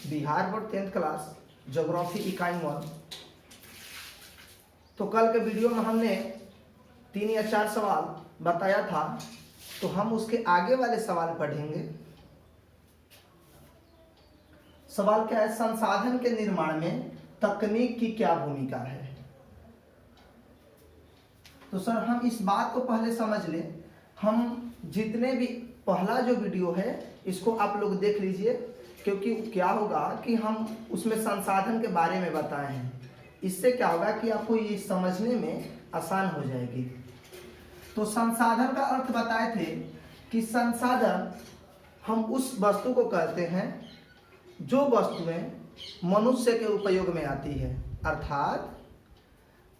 Bihar board 10th class geography इकाई 1। तो कल के वीडियो में हमने 3 या 4 सवाल बताया था, तो हम उसके आगे वाले सवाल पढ़ेंगे। सवाल क्या है? संसाधन के निर्माण में तकनीक की क्या भूमिका है। तो सर हम इस बात को पहले समझ लें। हम जितने भी पहला जो वीडियो है इसको आप लोग देख लीजिए, क्योंकि क्या होगा कि हम उसमें संसाधन के बारे में बताए हैं। इससे क्या होगा कि आपको ये समझने में आसान हो जाएगी। तो संसाधन का अर्थ बताए थे कि संसाधन हम उस वस्तु को कहते हैं जो वस्तुएं मनुष्य के उपयोग में आती है। अर्थात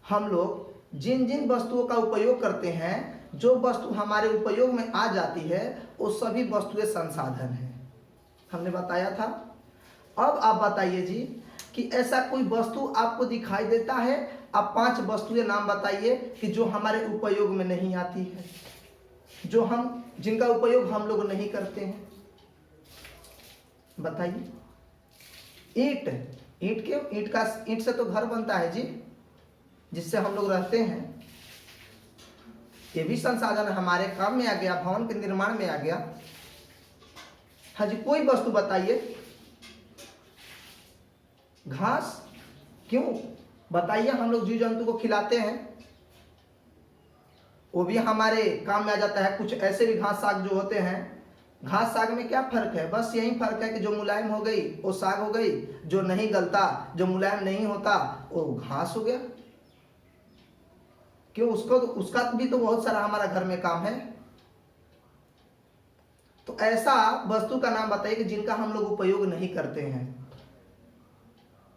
हम लोग जिन जिन वस्तुओं का उपयोग करते हैं, जो वस्तु हमारे उपयोग में आ जाती है, वो सभी वस्तुएं संसाधन हैं। हमने बताया था। अब आप बताइए जी कि ऐसा कोई वस्तु आपको दिखाई देता है। आप 5 वस्तुएं नाम बताइए कि जो हमारे उपयोग में नहीं आती है, जिनका उपयोग हम लोग नहीं करते हैं। बताइए। ईंट क्यों? ईंट से तो घर बनता है जी, जिससे हम लोग रहते हैं। ये भी संसाधन हमारे काम में आ गया, भवन के निर्माण में आ गया। हाँ जी, कोई वस्तु बताइए। घास क्यों? बताइए। हम लोग जीव जंतु को खिलाते हैं, वो भी हमारे काम में आ जाता है। कुछ ऐसे भी घास साग जो होते हैं, घास साग में क्या फर्क है? बस यही फर्क है कि जो मुलायम हो गई वो साग हो गई, जो नहीं गलता, जो मुलायम नहीं होता वो घास हो गया। क्यों? उसका भी तो बहुत सारा हमारा घर में काम है। तो ऐसा वस्तु का नाम बताइए कि जिनका हम लोग उपयोग नहीं करते हैं।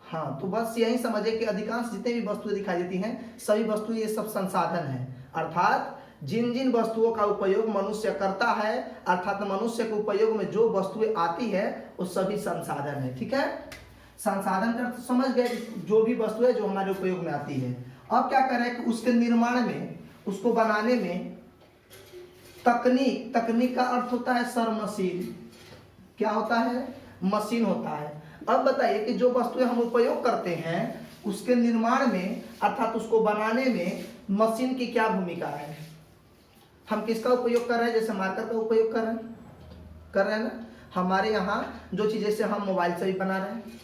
हाँ, तो बस यही समझे कि अधिकांश जितने भी वस्तुएं दिखाई देती हैं, सभी वस्तु ये सब संसाधन हैं। अर्थात जिन जिन वस्तुओं का उपयोग मनुष्य करता है, अर्थात मनुष्य के उपयोग में जो वस्तुएं आती है वो सभी संसाधन है। ठीक है, संसाधन का समझ गए, जो भी वस्तु है जो हमारे उपयोग में आती है। अब क्या करें कि उसके निर्माण में, उसको बनाने में तकनीक का अर्थ होता है सर मशीन। क्या होता है? मशीन होता है। अब बताइए कि जो वस्तुएं हम उपयोग करते हैं उसके निर्माण में, अर्थात उसको बनाने में मशीन की क्या भूमिका है। हम किसका उपयोग कर रहे हैं? जैसे मार्कर का उपयोग कर रहे हैं ना। हमारे यहाँ जो चीज, जैसे हम मोबाइल से भी बना रहे हैं,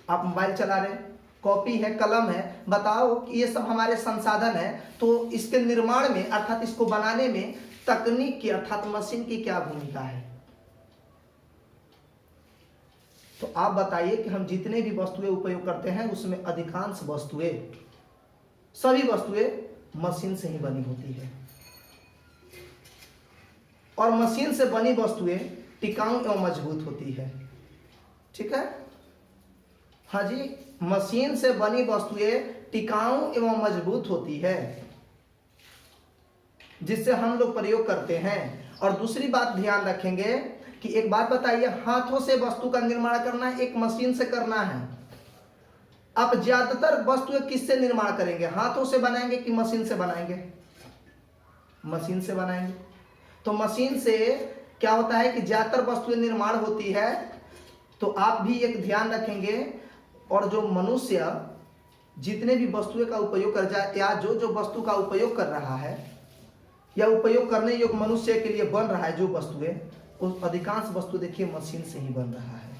आप मोबाइल चला रहे हैं, कॉपी है, कलम है, बताओ कि ये सब हमारे संसाधन है। तो इसके निर्माण में, अर्थात इसको बनाने में तकनीक की, अर्थात मशीन की क्या भूमिका है। तो आप बताइए कि हम जितने भी वस्तुएं उपयोग करते हैं उसमें अधिकांश वस्तुएं, सभी वस्तुएं मशीन से ही बनी होती है। और मशीन से बनी वस्तुएं टिकाऊ एवं मजबूत होती है। ठीक है, हाँ जी, मशीन से बनी वस्तुएं टिकाऊ एवं मजबूत होती है, जिससे हम लोग प्रयोग करते हैं। और दूसरी बात ध्यान रखेंगे कि एक बात बताइए, हाथों से वस्तु का निर्माण करना है, एक मशीन से करना है। आप ज्यादातर वस्तुएं किससे निर्माण करेंगे? हाथों से बनाएंगे कि मशीन से बनाएंगे? मशीन से बनाएंगे। तो मशीन से क्या होता है कि ज्यादातर वस्तुएं निर्माण होती है। तो आप भी एक ध्यान रखेंगे, और जो मनुष्य जितने भी वस्तुएं का उपयोग कर जाए, या जो वस्तु का उपयोग कर रहा है या उपयोग करने योग्य मनुष्य के लिए बन रहा है जो वस्तुएं, उस अधिकांश वस्तु देखिए मशीन से ही बन रहा है।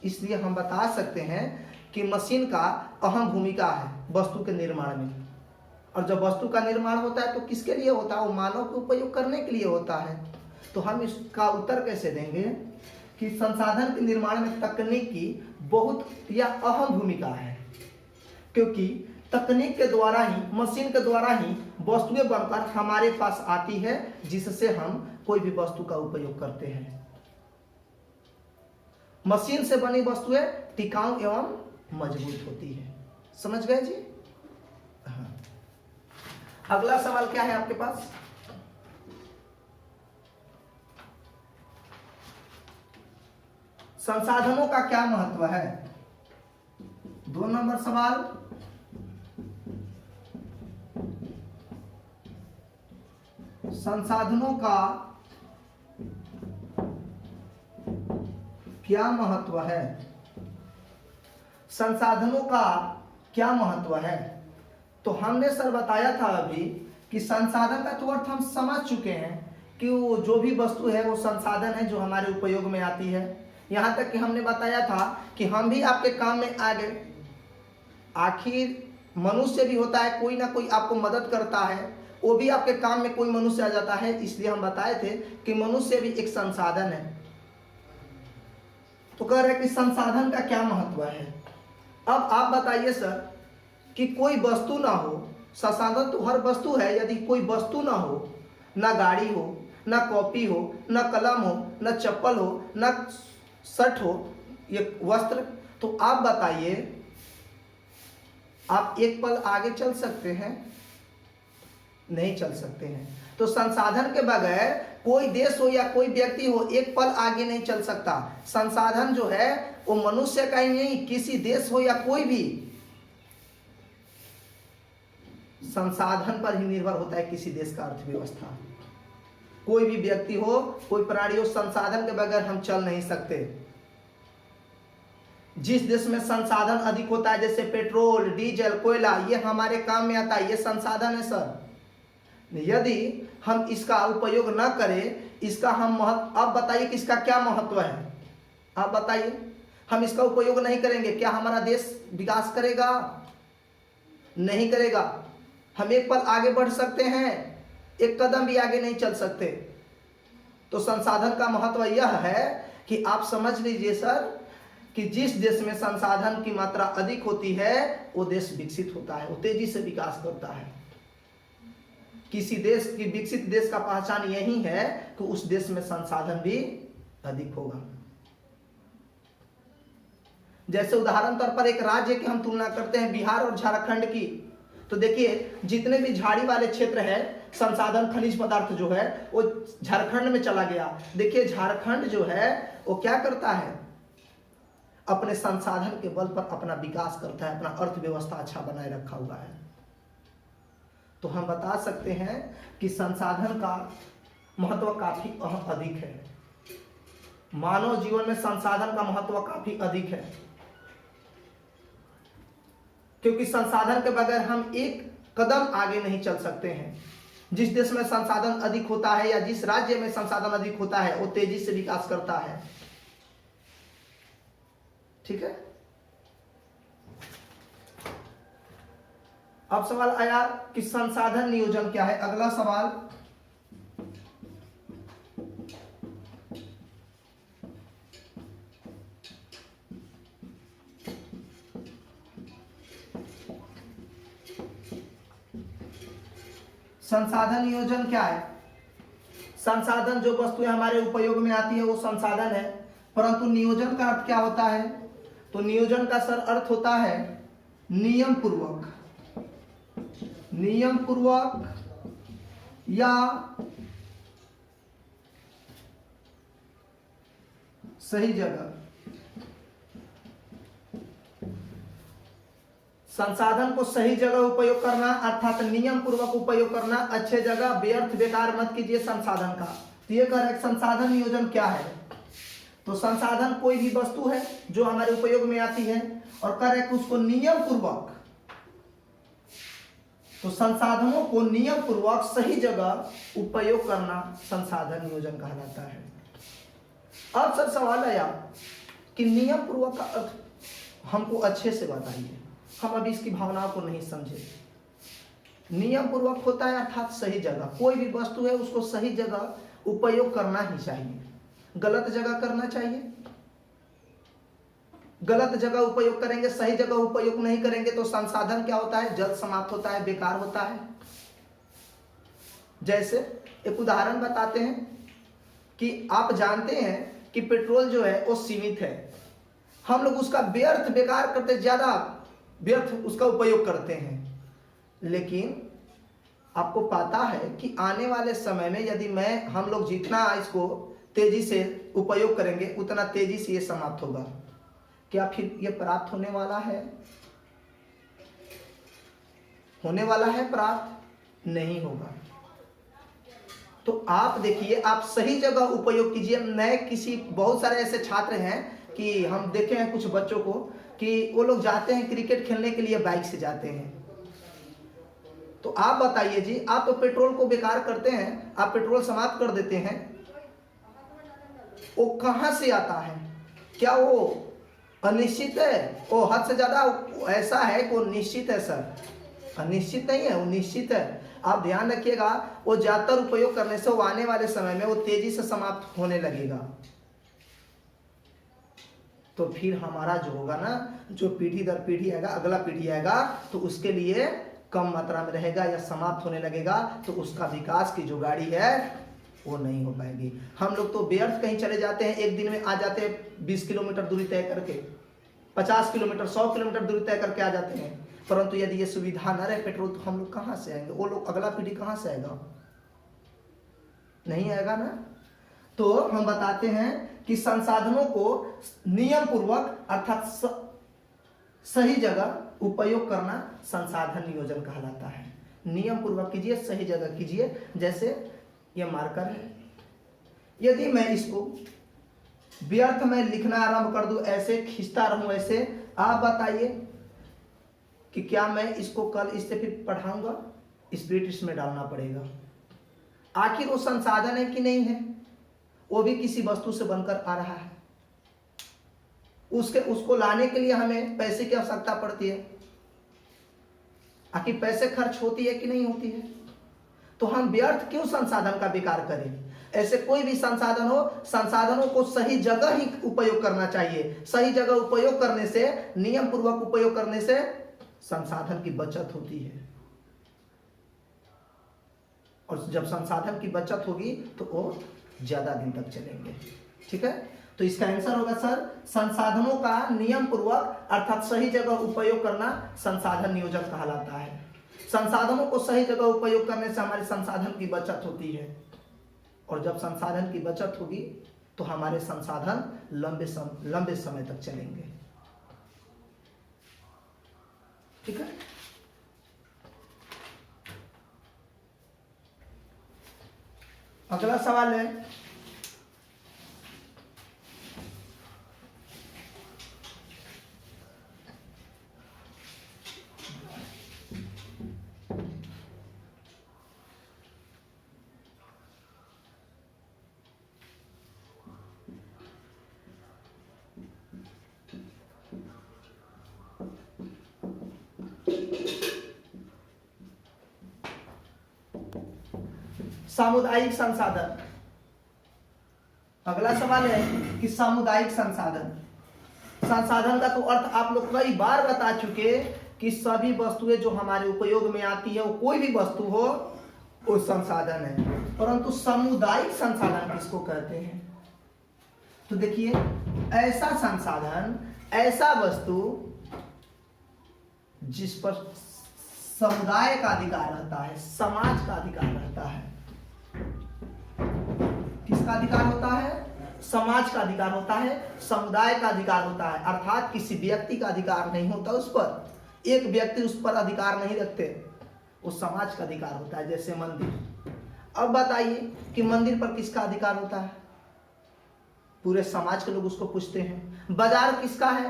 इसलिए हम बता सकते हैं कि मशीन का अहम भूमिका है वस्तु के निर्माण में। और जब वस्तु का निर्माण होता है तो किसके लिए होता है? वो मानव के उपयोग करने के लिए होता है। तो हम इसका उत्तर कैसे देंगे कि संसाधन के निर्माण में तकनीक की बहुत या अहम भूमिका है, क्योंकि तकनीक के द्वारा ही, मशीन के द्वारा ही वस्तुएं बनकर हमारे पास आती है, जिससे हम कोई भी वस्तु का उपयोग करते हैं। मशीन से बनी वस्तुएं टिकाऊ एवं मजबूत होती है। समझ गए जी? हाँ। अगला सवाल क्या है आपके पास? संसाधनों का क्या महत्व है? 2 नंबर सवाल, संसाधनों का क्या महत्व है, संसाधनों का क्या महत्व है। तो हमने सर बताया था अभी कि संसाधन का तो अर्थ हम समझ चुके हैं कि वो जो भी वस्तु है वो संसाधन है जो हमारे उपयोग में आती है। यहाँ तक कि हमने बताया था कि हम भी आपके काम में आ गए। आखिर मनुष्य भी होता है, कोई ना कोई आपको मदद करता है, वो भी आपके काम में कोई मनुष्य आ जाता है। इसलिए हम बताए थे कि मनुष्य भी एक संसाधन है। तो कह रहे हैं कि संसाधन का क्या महत्व है। अब आप बताइए सर कि कोई वस्तु ना हो, संसाधन तो हर वस्तु है, यदि कोई वस्तु ना हो, ना गाड़ी हो, ना कॉपी हो, ना कलम हो, ना चप्पल हो, ना शर्ट हो, ये वस्त्र, तो आप बताइए आप एक पल आगे चल सकते हैं? नहीं चल सकते हैं। तो संसाधन के बगैर कोई देश हो या कोई व्यक्ति हो एक पल आगे नहीं चल सकता। संसाधन जो है वो मनुष्य का ही नहीं, किसी देश हो या कोई भी संसाधन पर ही निर्भर होता है किसी देश का अर्थव्यवस्था। कोई भी व्यक्ति हो, कोई प्राणी हो, संसाधन के बगैर हम चल नहीं सकते। जिस देश में संसाधन अधिक होता है, जैसे पेट्रोल, डीजल, कोयला, ये हमारे काम में आता है, ये संसाधन है सर। यदि हम इसका उपयोग न करें, इसका हम महत्व, अब बताइए कि इसका क्या महत्व है। आप बताइए, हम इसका उपयोग नहीं करेंगे, क्या हमारा देश विकास करेगा? नहीं करेगा। हम एक पल आगे बढ़ सकते हैं, एक कदम भी आगे नहीं चल सकते। तो संसाधन का महत्व यह है कि आप समझ लीजिए सर कि जिस देश में संसाधन की मात्रा अधिक होती है वो देश विकसित होता है, वो तेजी से विकास करता है। किसी देश की विकसित देश का पहचान यही है कि उस देश में संसाधन भी अधिक होगा। जैसे उदाहरण तौर पर एक राज्य की हम तुलना करते हैं बिहार और झारखंड की, तो देखिए जितने भी झाड़ी वाले क्षेत्र है, संसाधन खनिज पदार्थ जो है वो झारखंड में चला गया। देखिए झारखंड जो है वो क्या करता है, अपने संसाधन के बल पर अपना विकास करता है, अपना अर्थव्यवस्था अच्छा बनाए रखा हुआ है। तो हम बता सकते हैं कि संसाधन का महत्व काफी अधिक है। मानव जीवन में संसाधन का महत्व काफी अधिक है, क्योंकि संसाधन के बगैर हम एक कदम आगे नहीं चल सकते हैं। जिस देश में संसाधन अधिक होता है या जिस राज्य में संसाधन अधिक होता है वो तेजी से विकास करता है। ठीक है। अब सवाल आया कि संसाधन नियोजन क्या है। अगला सवाल, संसाधन नियोजन क्या है। संसाधन जो वस्तुएं हमारे उपयोग में आती है वो संसाधन है, परंतु नियोजन का अर्थ क्या होता है। तो नियोजन का सर अर्थ होता है नियम पूर्वक, नियम पूर्वक या सही जगह। संसाधन को सही जगह उपयोग करना अर्थात नियम पूर्वक उपयोग करना, अच्छे जगह, व्यर्थ बेकार मत कीजिए संसाधन का। तो ये कह रहा है संसाधन नियोजन क्या है। तो संसाधन कोई भी वस्तु है जो हमारे उपयोग में आती है और कह रहे कि उसको नियम पूर्वक, तो संसाधनों को नियम पूर्वक सही जगह उपयोग करना संसाधन नियोजन कहलाता है। अब सर सवाल आया कि नियम पूर्वक का अर्थ हमको अच्छे से बताइए, हम अभी इसकी भावनाओं को नहीं समझे। नियम पूर्वक होता है अर्थात सही जगह, कोई भी वस्तु है उसको सही जगह उपयोग करना ही चाहिए। गलत जगह करना चाहिए, गलत जगह उपयोग करेंगे, सही जगह उपयोग नहीं करेंगे तो संसाधन क्या होता है, जल्द समाप्त होता है, बेकार होता है। जैसे एक उदाहरण बताते हैं कि आप जानते हैं कि पेट्रोल जो है वो सीमित है, हम लोग उसका व्यर्थ बेकार करते, ज्यादा व्यर्थ उसका उपयोग करते हैं। लेकिन आपको पता है कि आने वाले समय में यदि हम लोग जितना इसको तेजी से उपयोग करेंगे उतना तेजी से ये समाप्त होगा। क्या फिर ये प्राप्त होने वाला है? होने वाला है प्राप्त? नहीं होगा। तो आप देखिए, आप सही जगह उपयोग कीजिए। नए किसी बहुत सारे ऐसे छात्र हैं कि हम देखे हैं कुछ बच्चों को कि वो लोग जाते हैं क्रिकेट खेलने के लिए बाइक से जाते हैं। तो आप बताइए जी, आप तो पेट्रोल को बेकार करते हैं, आप पेट्रोल समाप्त कर देते हैं, वो कहाँ से आता है? क्या वो अनिश्चित है? वो हद से ज्यादा ऐसा है कि वो निश्चित है सर? अनिश्चित नहीं है, वो निश्चित है। आप ध्यान रखिएगा, वो ज्यादातर उपयोग करने से वो आने वाले समय में वो तेजी से समाप्त होने लगेगा। तो फिर हमारा जो होगा ना, जो पीढ़ी दर पीढ़ी आएगा, अगला पीढ़ी आएगा, तो उसके लिए कम मात्रा में रहेगा या समाप्त होने लगेगा, तो उसका विकास की जो गाड़ी है वो नहीं हो पाएगी। हम लोग तो व्यर्थ कहीं चले जाते हैं, एक दिन में आ जाते हैं 20 किलोमीटर दूरी तय करके, 50 किलोमीटर 100 किलोमीटर दूरी तय करके आ जाते हैं। परंतु यदि ये सुविधा न रहे पेट्रोल, तो हम लोग कहाँ से आएंगे? वो लोग, अगला पीढ़ी कहाँ से आएगा? नहीं आएगा ना। तो हम बताते हैं कि संसाधनों को नियम पूर्वक अर्थात सही जगह उपयोग करना संसाधन नियोजन कहलाता है। नियम पूर्वक कीजिए, सही जगह कीजिए। जैसे ये मार्कर है, यदि मैं इसको व्यर्थ में लिखना आरंभ कर दूं, ऐसे खींचता रहूं ऐसे, आप बताइए कि क्या मैं इसको कल इससे फिर पढ़ाऊंगा? स्पिरिट इसमें डालना पड़ेगा। आखिर वो संसाधन है कि नहीं है? वो भी किसी वस्तु से बनकर आ रहा है। उसको लाने के लिए हमें पैसे की आवश्यकता पड़ती है। आखिर पैसे खर्च होती है कि नहीं होती है? तो हम व्यर्थ क्यों संसाधन का बेकार करें? ऐसे कोई भी संसाधन हो, संसाधनों को सही जगह ही उपयोग करना चाहिए। सही जगह उपयोग करने से, नियम पूर्वक उपयोग करने से संसाधन की बचत होती है। और जब संसाधन की बचत होगी तो वो ज्यादा दिन तक चलेंगे। ठीक है, तो इसका आंसर होगा सर, संसाधनों का नियम पूर्वक अर्थात सही जगह उपयोग करना संसाधन नियोजन कहलाता है। संसाधनों को सही जगह उपयोग करने से हमारे संसाधन की बचत होती है, और जब संसाधन की बचत होगी तो हमारे संसाधन लंबे समय तक चलेंगे। ठीक है, अगला सवाल है, सामुदायिक संसाधन। अगला सवाल है कि सामुदायिक संसाधन, संसाधन का तो अर्थ आप लोग कई बार बता चुके कि सभी वस्तुएं जो हमारे उपयोग में आती है, वो कोई भी वस्तु हो वो संसाधन है। परंतु सामुदायिक संसाधन किसको कहते हैं? तो देखिए, ऐसा संसाधन, ऐसा वस्तु जिस पर समुदाय का अधिकार रहता है, समाज का अधिकार रहता है। किसका अधिकार होता है? समाज का अधिकार होता है, समुदाय का अधिकार होता है। अर्थात किसी व्यक्ति का अधिकार नहीं होता उस पर, एक व्यक्ति उस पर अधिकार नहीं रखते, वो समाज का अधिकार होता है। जैसे मंदिर, अब बताइए कि मंदिर पर किसका अधिकार होता है? पूरे समाज के लोग उसको पूछते हैं। बाजार किसका है?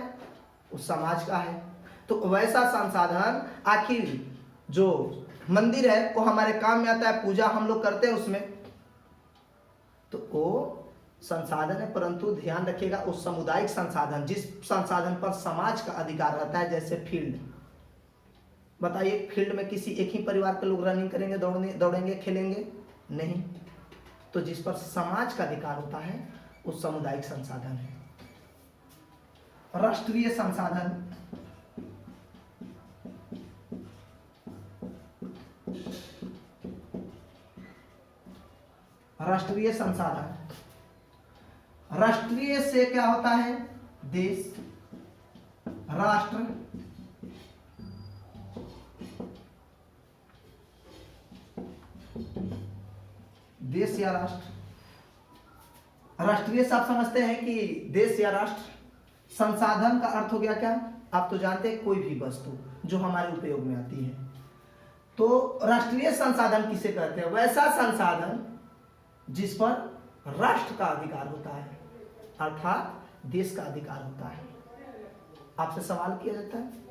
वो समाज का है। तो वैसा संसाधन, आखिर जो मंदिर है वो हमारे काम में आता है, पूजा हम लोग करते हैं उसमें, तो वो संसाधन है। परंतु ध्यान रखिएगा, उस सामुदायिक संसाधन, जिस संसाधन पर समाज का अधिकार रहता है, जैसे फील्ड, बताइए फील्ड में किसी एक ही परिवार के लोग रनिंग करेंगे, दौड़ेंगे, खेलेंगे? नहीं। तो जिस पर समाज का अधिकार होता है वो सामुदायिक संसाधन है। राष्ट्रीय संसाधन, राष्ट्रीय संसाधन, राष्ट्रीय से क्या होता है? देश, राष्ट्र, देश या राष्ट्र। राष्ट्रीय से आप समझते हैं कि देश या राष्ट्र। संसाधन का अर्थ हो गया क्या? आप तो जानते हैं कोई भी वस्तु जो हमारे उपयोग में आती है। तो राष्ट्रीय संसाधन किसे कहते हैं? वैसा संसाधन जिस पर राष्ट्र का अधिकार होता है, अर्थात देश का अधिकार होता है। आपसे सवाल किया जाता है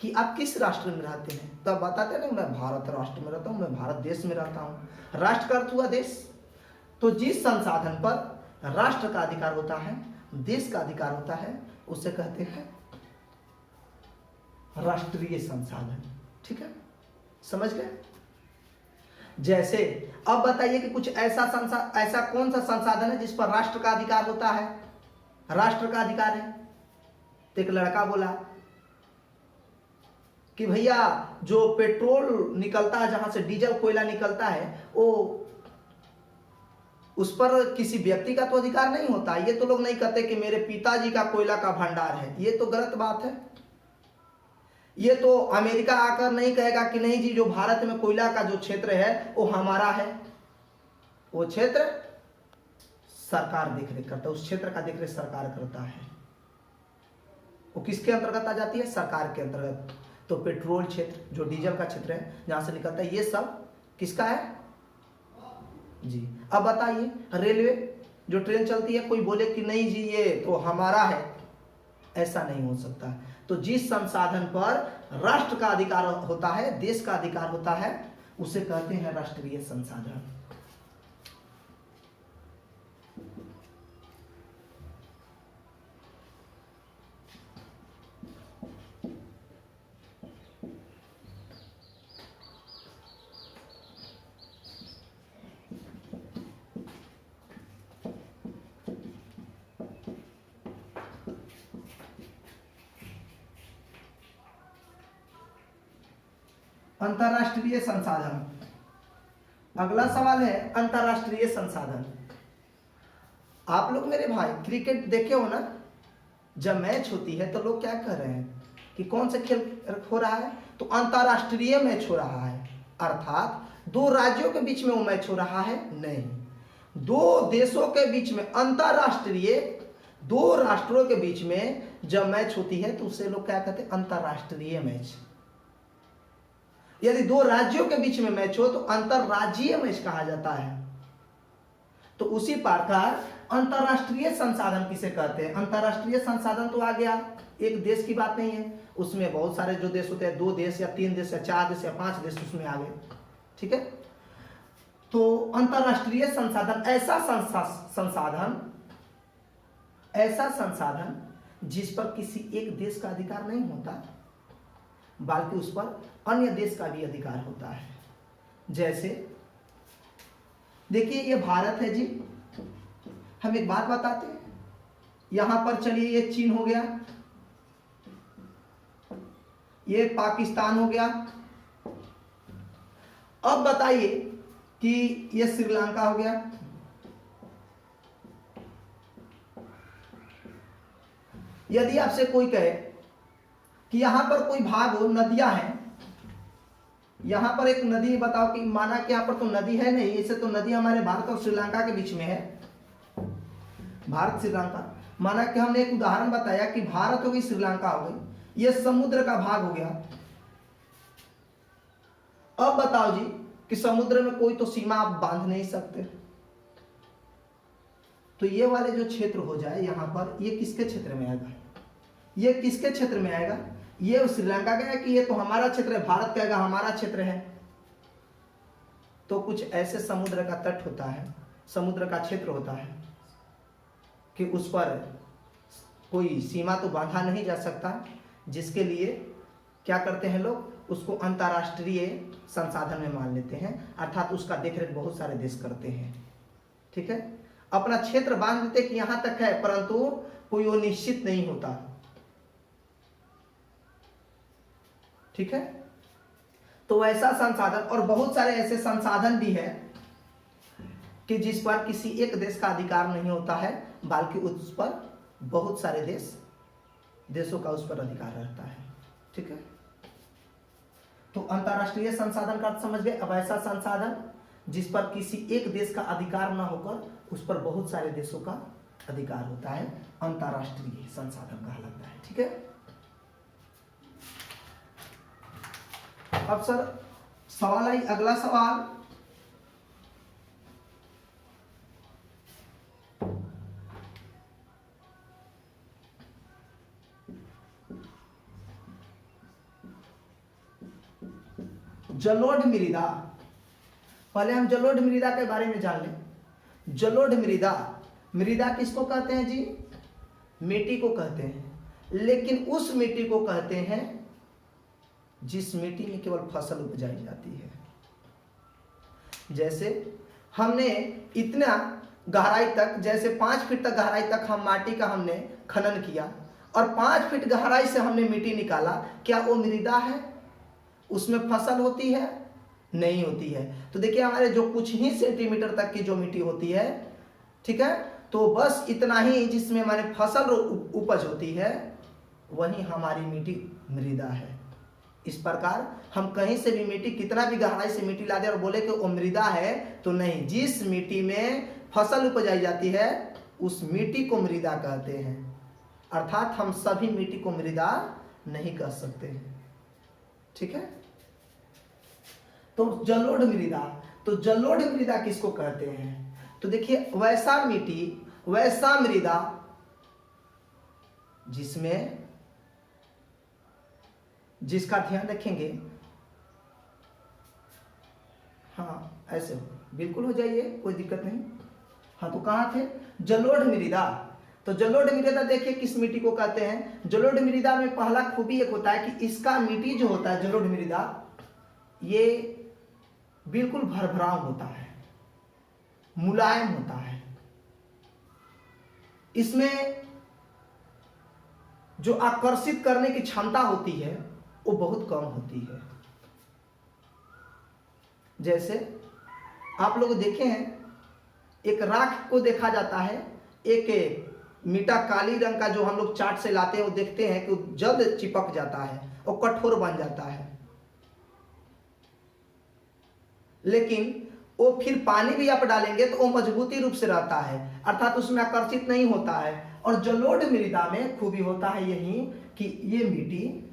कि आप किस राष्ट्र में रहते हैं, तो आप बताते हैं ना मैं भारत राष्ट्र में रहता हूँ, मैं भारत देश में रहता हूँ। राष्ट्र का अर्थ हुआ देश। तो जिस संसाधन पर राष्ट्र का अधिकार होता है, देश का अधिकार होता है, उसे कहते हैं राष्ट्रीय संसाधन। ठीक है, समझ गए? जैसे अब बताइए कि कुछ ऐसा कौन सा संसाधन है जिस पर राष्ट्र का अधिकार होता है, राष्ट्र का अधिकार है। तो एक लड़का बोला कि भैया जो पेट्रोल निकलता है, जहां से डीजल कोयला निकलता है, वो उस पर किसी व्यक्ति का तो अधिकार नहीं होता। ये तो लोग नहीं कहते कि मेरे पिताजी का कोयला का भंडार है, ये तो गलत बात है। ये तो अमेरिका आकर नहीं कहेगा कि नहीं जी, जो भारत में कोयला का जो क्षेत्र है वो हमारा है। वो क्षेत्र सरकार देखरेख करता है, उस क्षेत्र का देखरेख सरकार करता है। वो किसके अंतर्गत आ जाती है? सरकार के अंतर्गत। तो पेट्रोल क्षेत्र, जो डीजल का क्षेत्र है जहां से निकलता है, ये सब किसका है जी? अब बताइए, रेलवे जो ट्रेन चलती है, कोई बोले कि नहीं जी ये तो हमारा है, ऐसा नहीं हो सकता। तो जिस संसाधन पर राष्ट्र का अधिकार होता है, देश का अधिकार होता है, उसे कहते हैं राष्ट्रीय संसाधन। अंतरराष्ट्रीय संसाधन। अगला सवाल है अंतरराष्ट्रीय संसाधन। आप लोग मेरे भाई क्रिकेट देखे हो ना, जब मैच होती है तो लोग क्या कह रहे हैं कि कौन से खेल हो रहा है? तो अंतरराष्ट्रीय मैच हो रहा है, अर्थात दो राज्यों के बीच में वो मैच हो रहा है? नहीं, दो देशों के बीच में, अंतरराष्ट्रीय दो राष्ट्रों के बीच में जब मैच होती है तो उसे लोग क्या कहते हैं? अंतरराष्ट्रीय मैच। यदि दो राज्यों के बीच में मैच हो तो अंतरराज्यीय मैच कहा जाता है। तो उसी प्रकार अंतरराष्ट्रीय संसाधन किसे कहते हैं? अंतरराष्ट्रीय संसाधन तो आ गया, एक देश की बात नहीं है, उसमें बहुत सारे जो देश होते हैं, 2 देश या 3 देश या 4 देश या 5 देश उसमें आ गए। ठीक है, तो अंतरराष्ट्रीय संसाधन ऐसा संसाधन जिस पर किसी एक देश का अधिकार नहीं होता, बल्कि उस पर अन्य देश का भी अधिकार होता है। जैसे देखिए ये भारत है जी, हम एक बात बताते हैं, यहां पर चलिए ये चीन हो गया, ये पाकिस्तान हो गया। अब बताइए कि ये श्रीलंका हो गया। यदि आपसे कोई कहे कि यहां पर कोई भाग हो, नदियां हैं, यहां पर एक नदी बताओ, कि माना कि यहां पर तो नदी है नहीं, इसे तो नदी हमारे भारत और श्रीलंका के बीच में है, भारत श्रीलंका। माना कि हमने एक उदाहरण बताया कि भारत हो गई, श्रीलंका हो गई, ये समुद्र का भाग हो गया। अब बताओ जी कि समुद्र में कोई तो सीमा आप बांध नहीं सकते, तो ये वाले जो क्षेत्र हो जाए यहां पर, ये किसके क्षेत्र में आएगा? ये किसके क्षेत्र में आएगा? ये श्रीलंका का है कि ये तो हमारा क्षेत्र है, भारत कहेगा हमारा क्षेत्र है। तो कुछ ऐसे समुद्र का तट होता है, समुद्र का क्षेत्र होता है कि उस पर कोई सीमा तो बांधा नहीं जा सकता, जिसके लिए क्या करते हैं लोग? उसको अंतरराष्ट्रीय संसाधन में मान लेते हैं, अर्थात उसका देखरेख बहुत सारे देश करते हैं। ठीक है, अपना क्षेत्र बांध देते कि यहां तक है, परंतु कोई वो निश्चित नहीं होता। ठीक है, तो ऐसा संसाधन, और बहुत सारे ऐसे संसाधन भी है कि जिस पर किसी एक देश का अधिकार नहीं होता है, बल्कि उस पर बहुत सारे देशों का उस पर अधिकार रहता है। ठीक है, तो अंतरराष्ट्रीय संसाधन का अर्थ समझ गए। अब ऐसा संसाधन जिस पर किसी एक देश का अधिकार ना होकर उस पर बहुत सारे देशों का अधिकार होता है, अंतरराष्ट्रीय संसाधन कहलाता है। ठीक है, अब सर सवाल आई, अगला सवाल, जलोढ़ मृदा, पहले हम जलोढ़ मृदा के बारे में जान लें। जलोढ़ मृदा, मृदा किसको कहते हैं जी? मिट्टी को कहते हैं, लेकिन उस मिट्टी को कहते हैं जिस मिट्टी में केवल फसल उपजाई जाती है। जैसे हमने इतना गहराई तक, जैसे 5 फीट तक गहराई तक हम माटी का हमने खनन किया और 5 फीट गहराई से हमने मिट्टी निकाला, क्या वो मृदा है? उसमें फसल होती है? नहीं होती है। तो देखिए हमारे जो कुछ ही सेंटीमीटर तक की जो मिट्टी होती है, ठीक है, तो बस इतना ही जिसमें हमारे फसल उपज होती है, वही हमारी मिट्टी मृदा है। इस प्रकार हम कहीं से भी मिट्टी, कितना भी गहराई से मिट्टी ला दे और बोले कि वो मृदा है, तो नहीं। जिस मिट्टी में फसल उपजाई जाती है उस मिट्टी को मृदा कहते हैं। अर्थात हम सभी मिट्टी को मृदा नहीं कह सकते हैं, ठीक है। तो जलोढ़ मृदा, तो जलोढ़ मृदा किसको कहते हैं? तो देखिए वैसा मिट्टी, वैसा मृदा जिसमें, जिसका ध्यान रखेंगे, हाँ ऐसे बिल्कुल हो जाइए, कोई दिक्कत नहीं। हाँ तो कहाँ थे? जलोढ़ मृदा। तो जलोढ़ मृदा देखिए किस मिट्टी को कहते हैं? जलोढ़ मृदा में पहला खूबी एक होता है कि इसका मिट्टी जो होता है जलोढ़ मृदा, ये बिल्कुल भरभराव होता है, मुलायम होता है। इसमें जो आकर्षित करने की क्षमता होती है वो बहुत कम होती है। जैसे आप लोग देखे हैं, एक राख को देखा जाता है, एक मीठा काली रंग का जो हम लोग चाट से लाते हैं, वो देखते हैं कि वो जल्द चिपक जाता है और कठोर बन जाता है, लेकिन वो फिर पानी भी आप डालेंगे तो वो मजबूती रूप से रहता है, अर्थात उसमें आकर्षित नहीं होता है। और जलोढ़ मृदा में खूबी होता है यही कि ये मिट्टी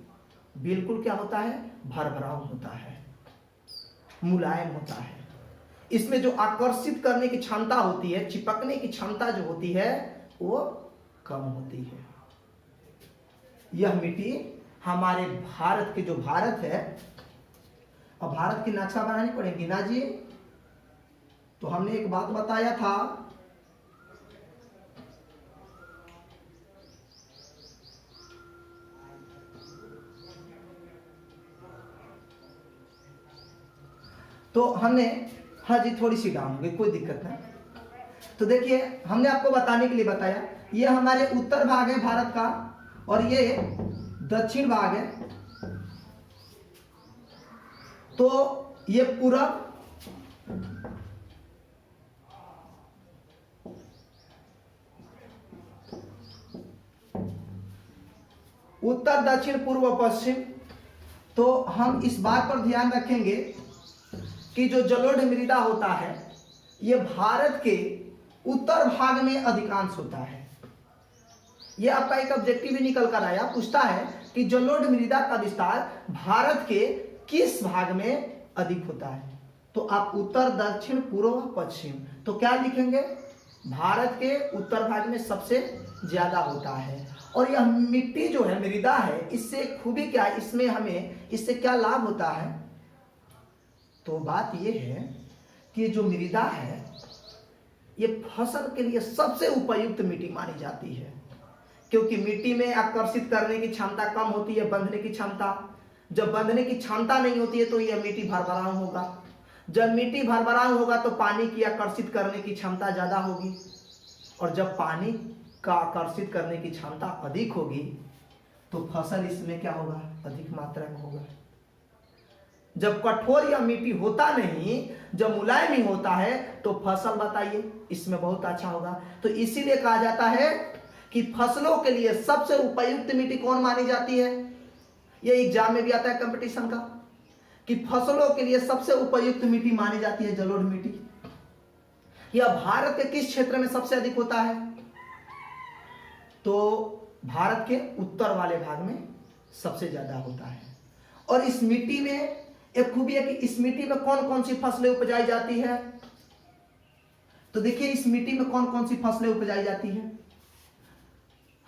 बिल्कुल क्या होता है? भरभराव होता है, मुलायम होता है। इसमें जो आकर्षित करने की क्षमता होती है, चिपकने की क्षमता जो होती है, वो कम होती है। यह मिट्टी हमारे भारत के, जो भारत है, और भारत की नक्शा बनानी पड़ेगी ना जी। तो हमने एक बात बताया था, तो हमने, हाँ जी थोड़ी सी डाउन हो गई, कोई दिक्कत नहीं। तो देखिए हमने आपको बताने के लिए बताया, ये हमारे उत्तर भाग है भारत का और ये दक्षिण भाग है। तो ये पूरब, उत्तर, दक्षिण, पूर्व, पश्चिम। तो हम इस बात पर ध्यान रखेंगे कि जो जलोढ़ मृदा होता है ये भारत के उत्तर भाग में अधिकांश होता है। ये आपका एक ऑब्जेक्टिव भी निकल कर आया, पूछता है कि जलोढ़ मृदा का विस्तार भारत के किस भाग में अधिक होता है? तो आप उत्तर, दक्षिण, पूर्व, पश्चिम, तो क्या लिखेंगे? भारत के उत्तर भाग में सबसे ज्यादा होता है। और यह मिट्टी जो है, मृदा है, इससे खूबी क्या है, इसमें हमें इससे क्या लाभ होता है? तो बात यह है कि जो मृदा है ये फसल के लिए सबसे उपयुक्त मिट्टी मानी जाती है, क्योंकि मिट्टी में आकर्षित करने की क्षमता कम होती है, बंधने की क्षमता। जब बंधने की क्षमता नहीं होती है तो यह मिट्टी भरभराव होगा। जब मिट्टी भरभराव होगा तो पानी की आकर्षित करने की क्षमता ज्यादा होगी, और जब पानी का आकर्षित करने की क्षमता अधिक होगी तो फसल इसमें क्या होगा? अधिक मात्रा में होगा। जब कठोर या मिट्टी होता नहीं, जब मुलायम ही होता है, तो फसल बताइए इसमें बहुत अच्छा होगा। तो इसीलिए कहा जाता है कि फसलों के लिए सबसे उपयुक्त मिट्टी कौन मानी जाती है? ये एग्जाम में भी आता है कंपटीशन का, कि फसलों के लिए सबसे उपयुक्त मिट्टी मानी जाती है जलोढ़ मिट्टी। यह भारत के किस क्षेत्र में सबसे अधिक होता है? तो भारत के उत्तर वाले भाग में सबसे ज्यादा होता है। और इस मिट्टी में एक खूबी है कि इस मिट्टी में कौन कौन सी फसलें उपजाई जाती है? तो देखिए इस मिट्टी में कौन कौन सी फसलें उपजाई जाती है,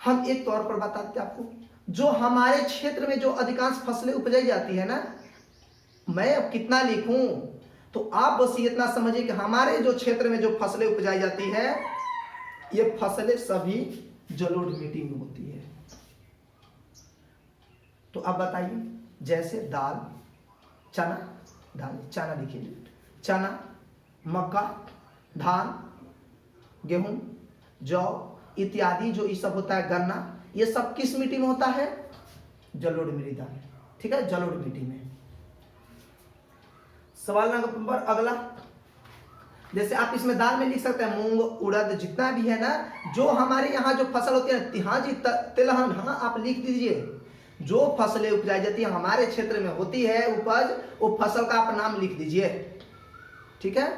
हम एक तौर पर बताते हैं आपको। जो हमारे क्षेत्र में जो अधिकांश फसलें उपजाई जाती है ना, मैं अब कितना लिखूं? तो आप बस इतना समझिए कि हमारे जो क्षेत्र में जो फसलें उपजाई जाती है, ये फसलें सभी जलोढ़ मिट्टी में होती है। तो अब बताइए, जैसे दाल, चना लिखिए, चना, मक्का, धान, गेहूं, जौ इत्यादि जो ये सब होता है, गन्ना, ये सब किस मिट्टी में होता है? जलोढ़ मृदा। ठीक है, जलोढ़ मिट्टी में। सवाल नंबर अगला, जैसे आप इसमें दाल में लिख सकते हैं मूंग, उड़द, जितना भी है ना, जो हमारे यहाँ जो फसल होती है, हाँ जी, तिलहन, हाँ आप लिख दीजिए। जो फसलें उपजाई जाती है हमारे क्षेत्र में होती है उपज, वो फसल का आप नाम लिख दीजिए। ठीक है,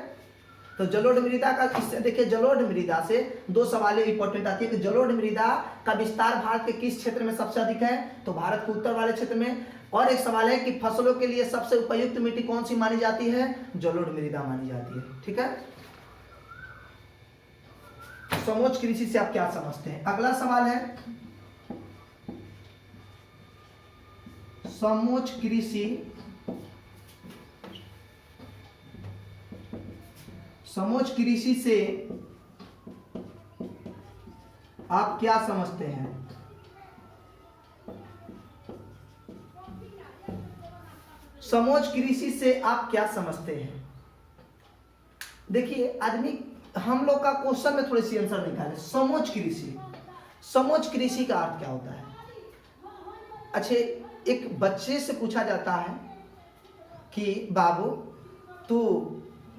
तो जलोढ़ मृदा का, इससे देखिए जलोढ़ मृदा से दो सवालें इंपॉर्टेंट आती है कि जलोढ़ मृदा का विस्तार भारत के किस क्षेत्र में सबसे अधिक है? तो भारत के उत्तर वाले क्षेत्र में। और एक सवाल है कि फसलों के लिए सबसे उपयुक्त मिट्टी कौन सी मानी जाती है? जलोढ़ मृदा मानी जाती है। ठीक है, समोच्च कृषि से आप क्या समझते हैं? अगला सवाल है, समोच्च कृषि, समोच्च कृषि से आप क्या समझते हैं? समोच्च कृषि से आप क्या समझते हैं? देखिए आदमी, हम लोग का क्वेश्चन में थोड़ी सी आंसर निकाले। समोच्च कृषि, समोच्च कृषि का अर्थ क्या होता है? अच्छे, एक बच्चे से पूछा जाता है कि बाबू तू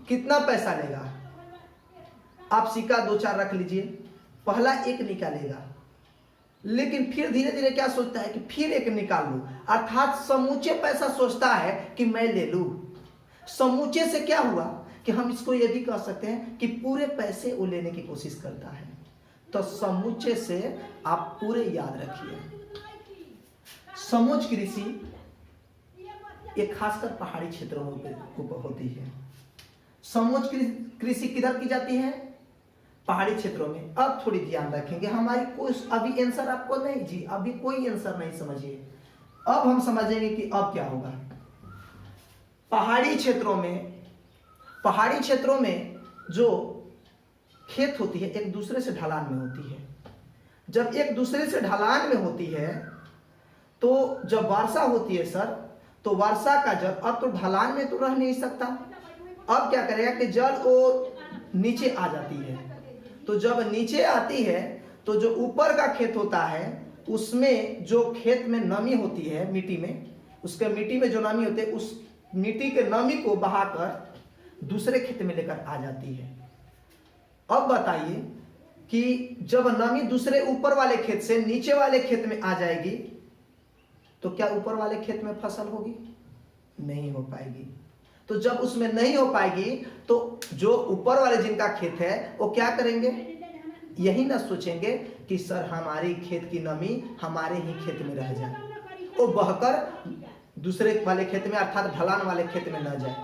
कितना पैसा लेगा? आप सिक्का 2-4 रख लीजिए, पहला एक निकालेगा, लेकिन फिर धीरे धीरे क्या सोचता है कि फिर एक निकाल लूं, अर्थात समूचे पैसा सोचता है कि मैं ले लूं। समूचे से क्या हुआ कि हम इसको ये भी कह सकते हैं कि पूरे पैसे वो लेने की कोशिश करता है। तो समूचे से आप पूरे याद रखिए। समोच्च कृषि ये खासकर पहाड़ी क्षेत्रों में होती है। समोच्च कृषि किधर की जाती है? पहाड़ी क्षेत्रों में। अब थोड़ी ध्यान रखेंगे, हमारी कोई अभी आंसर आपको नहीं जी, अभी कोई आंसर नहीं समझिए। अब हम समझेंगे कि अब क्या होगा। पहाड़ी क्षेत्रों में जो खेत होती है एक दूसरे से ढलान में होती है। जब एक दूसरे से ढलान में होती है तो जब वर्षा होती है सर, तो वर्षा का जल अब तो ढलान में तो रह नहीं सकता, अब क्या करेगा कि जल वो नीचे आ जाती है। तो जब नीचे आती है तो जो ऊपर का खेत होता है उसमें जो खेत में नमी होती है, मिट्टी में, उसके मिट्टी में जो नमी होती है, उस मिट्टी के नमी को बहाकर दूसरे खेत में लेकर आ जाती है। अब बताइए कि जब नमी दूसरे ऊपर वाले खेत से नीचे वाले खेत में आ जाएगी तो क्या ऊपर वाले खेत में फसल होगी? नहीं हो पाएगी। तो जब उसमें नहीं हो पाएगी तो जो ऊपर वाले जिनका खेत है वो क्या करेंगे? यही ना सोचेंगे कि सर हमारी खेत की नमी हमारे ही खेत में रह जाए, वो बहकर दूसरे वाले खेत में अर्थात ढलान वाले खेत में न जाए।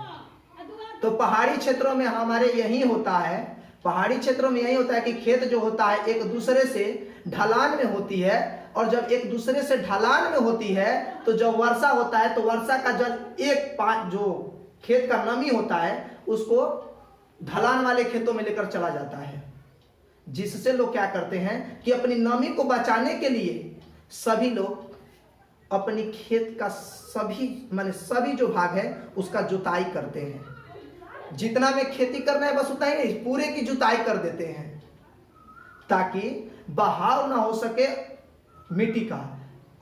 तो पहाड़ी क्षेत्रों में हमारे यही होता है, पहाड़ी क्षेत्रों में यही होता है कि खेत जो होता है एक दूसरे से ढलान में होती है, और जब एक दूसरे से ढलान में होती है तो जब वर्षा होता है तो वर्षा का जल जो खेत का नमी होता है उसको ढलान वाले खेतों में लेकर चला जाता है, जिससे लोग क्या करते हैं कि अपनी नमी को बचाने के लिए सभी लोग अपनी खेत का सभी जो भाग है उसका जुताई करते हैं। जितना में खेती करना है बस उतना ही नहीं, पूरे की जुताई कर देते हैं ताकि बहाव ना हो सके मिट्टी का।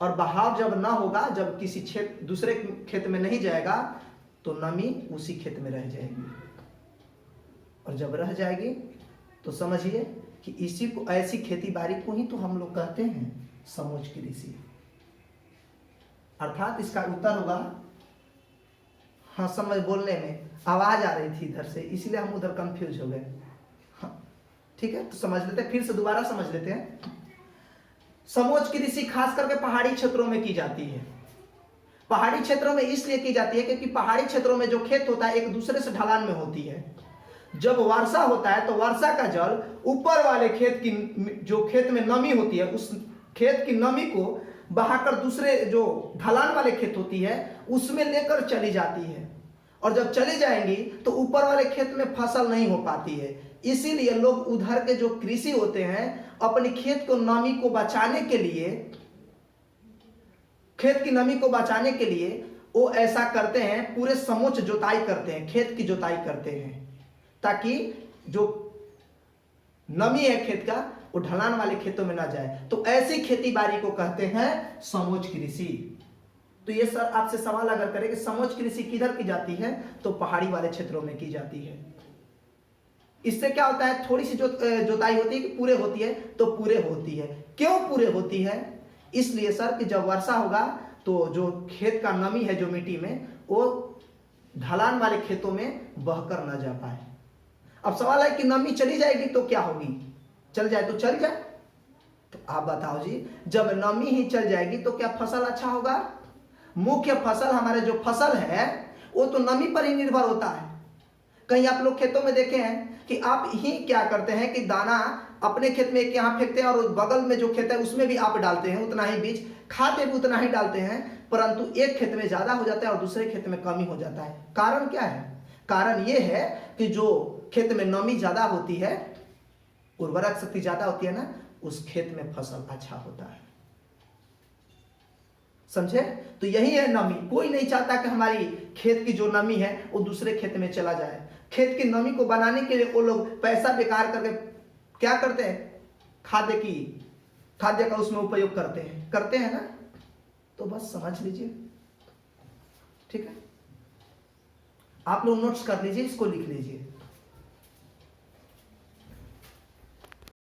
और बहाव जब ना होगा, जब किसी दूसरे खेत में नहीं जाएगा तो नमी उसी खेत में रह जाएगी, और जब रह जाएगी तो समझिए कि इसी को, ऐसी खेती बाड़ी को ही तो हम लोग कहते हैं समोच्च कृषि। अर्थात इसका उत्तर होगा, हाँ समझ, बोलने में आवाज आ रही थी इधर से इसलिए हम उधर कंफ्यूज हो गए। हाँ ठीक है, तो समझ लेते हैं, फिर से दोबारा समझ लेते हैं। समोच्च कृषि खास करके पहाड़ी क्षेत्रों में की जाती है। पहाड़ी क्षेत्रों में इसलिए की जाती है क्योंकि पहाड़ी क्षेत्रों में जो खेत होता है एक दूसरे से ढलान में होती है। जब वर्षा होता है तो वर्षा का जल ऊपर वाले खेत की, जो खेत में नमी होती है उस खेत की नमी को बहाकर दूसरे जो ढलान वाले खेत होती है उसमें लेकर चली जाती है। और जब चली जाएंगी तो ऊपर वाले खेत में फसल नहीं हो पाती है। इसीलिए लोग उधर के जो कृषि होते हैं अपने खेत को नमी को बचाने के लिए, खेत की नमी को बचाने के लिए वो ऐसा करते हैं, पूरे समोच्च जोताई करते हैं, खेत की जोताई करते हैं, ताकि जो नमी है खेत का वो ढलान वाले खेतों में ना जाए। तो ऐसी खेती बाड़ी को कहते हैं समोच्च कृषि। तो ये सर आपसे सवाल अगर करें कि समोच्च कृषि किधर की जाती है, तो पहाड़ी वाले क्षेत्रों में की जाती है। इससे क्या होता है, थोड़ी सी जोताई होती है कि पूरे होती है, तो पूरे होती है। क्यों पूरे होती है? इसलिए सर कि जब वर्षा होगा तो जो खेत का नमी है जो मिट्टी में, वो ढलान वाले खेतों में बहकर ना जा पाए। अब सवाल है कि नमी चली जाएगी तो क्या होगी? चल जाए तो चल जाए, तो आप बताओ जी, जब नमी ही चल जाएगी तो क्या फसल अच्छा होगा? मुख्य फसल, हमारे जो फसल है वो तो नमी पर ही निर्भर होता है। कहीं आप लोग खेतों में देखे हैं कि आप ही क्या करते हैं कि दाना अपने खेत में एक यहाँ फेंकते हैं और बगल में जो खेत है उसमें भी आप डालते हैं, उतना ही बीज, खाते भी उतना ही डालते हैं, परंतु एक खेत में ज्यादा हो जाता है और दूसरे खेत में कमी हो जाता है। कारण क्या है? कारण ये है कि जो खेत में नमी ज्यादा होती है, उर्वरक शक्ति ज्यादा होती है ना, उस खेत में फसल अच्छा होता है। समझे? तो यही है नमी। कोई नहीं चाहता कि हमारी खेत की जो नमी है वो दूसरे खेत में चला जाए। खेत की नमी को बनाने के लिए वो लोग पैसा बेकार करके क्या करते हैं, खाद्य का उसमें उपयोग करते हैं ना। तो बस समझ लीजिए, ठीक है। आप लोग नोट्स कर लीजिए, इसको लिख लीजिए।